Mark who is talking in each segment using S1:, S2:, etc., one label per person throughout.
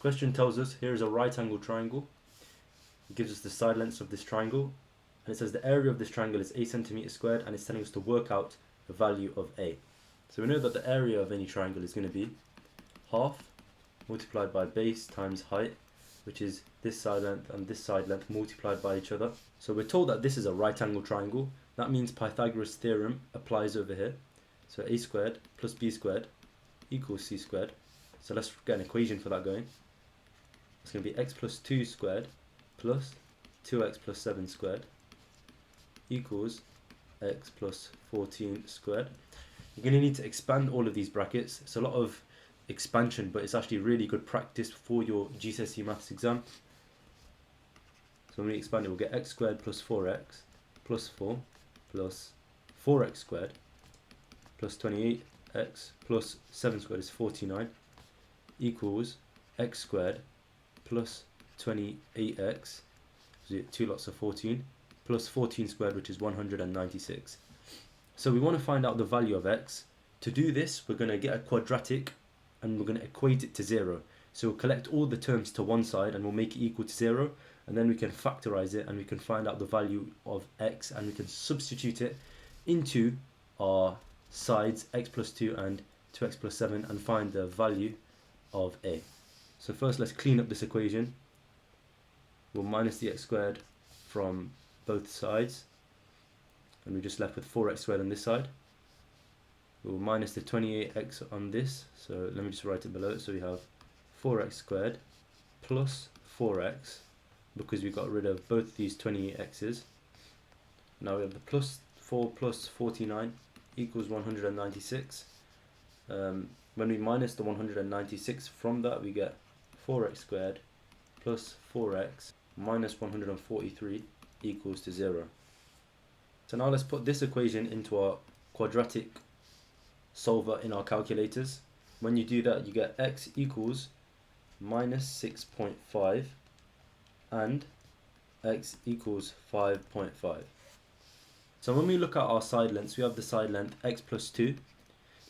S1: Question tells us here is a right angle triangle. It gives us the side lengths of this triangle, and it says the area of this triangle is 8 centimeters squared, and it's telling us to work out the value of A. So we know that the area of any triangle is going to be half multiplied by base times height, which is this side length and this side length multiplied by each other. So we're told that this is a right angle triangle. That means Pythagoras theorem applies over here. So a squared plus b squared equals c squared. So let's get an equation for that going. It's going to be x plus 2 squared plus 2x plus 7 squared equals x plus 14 squared. You're going to need to expand all of these brackets. It's a lot of expansion, but it's actually really good practice for your GCSE maths exam. So when we expand it, we'll get x squared plus 4x plus 4 plus 4x squared plus 28x plus 7 squared is 49 equals x squared plus 28x, so you get 2 lots of 14, plus 14 squared, which is 196. So we want to find out the value of x. To do this, we're going to get a quadratic and we're going to equate it to 0. So we'll collect all the terms to one side and we'll make it equal to 0, and then we can factorize it and we can find out the value of x, and we can substitute it into our sides x plus 2 and 2x plus 7 and find the value of A. So first let's clean up this equation. We'll minus the x squared from both sides, and we're just left with 4x squared on this side. We'll minus the 28x on this, so let me just write it below. So we have 4x squared plus 4x, because we got rid of both these 28x's. Now we have the plus 4 plus 49 equals 196. When we minus the 196 from that, we get 4x squared plus 4x minus 143 equals to 0. So now let's put this equation into our quadratic solver in our calculators. When you do that, you get x equals minus 6.5 and x equals 5.5. So when we look at our side lengths, we have the side length x plus 2.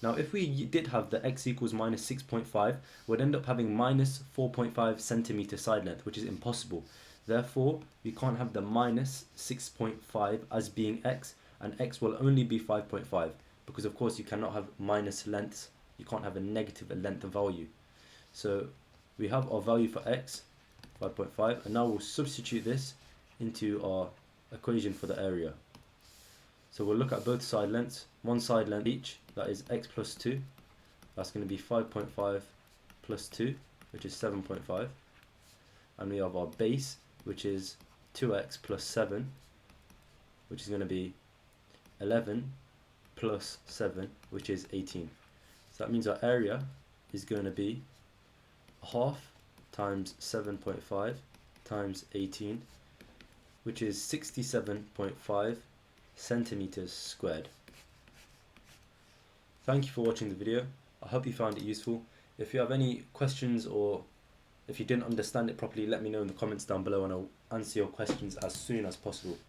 S1: Now if we did have the x equals minus 6.5, we'd end up having minus 4.5 centimeter side length, which is impossible. Therefore, we can't have the minus 6.5 as being x, and x will only be 5.5, because of course you cannot have minus lengths, you can't have a negative length value. So we have our value for x, 5.5, and now we'll substitute this into our equation for the area. So we'll look at both side lengths, one side length each, that is x plus 2, that's going to be 5.5 plus 2, which is 7.5, and we have our base, which is 2x plus 7, which is going to be 11 plus 7, which is 18. So that means our area is going to be half times 7.5 times 18, which is 67.5 centimeters squared. Thank you for watching the video. I hope you found it useful. If you have any questions, or if you didn't understand it properly, let me know in the comments down below and I'll answer your questions as soon as possible.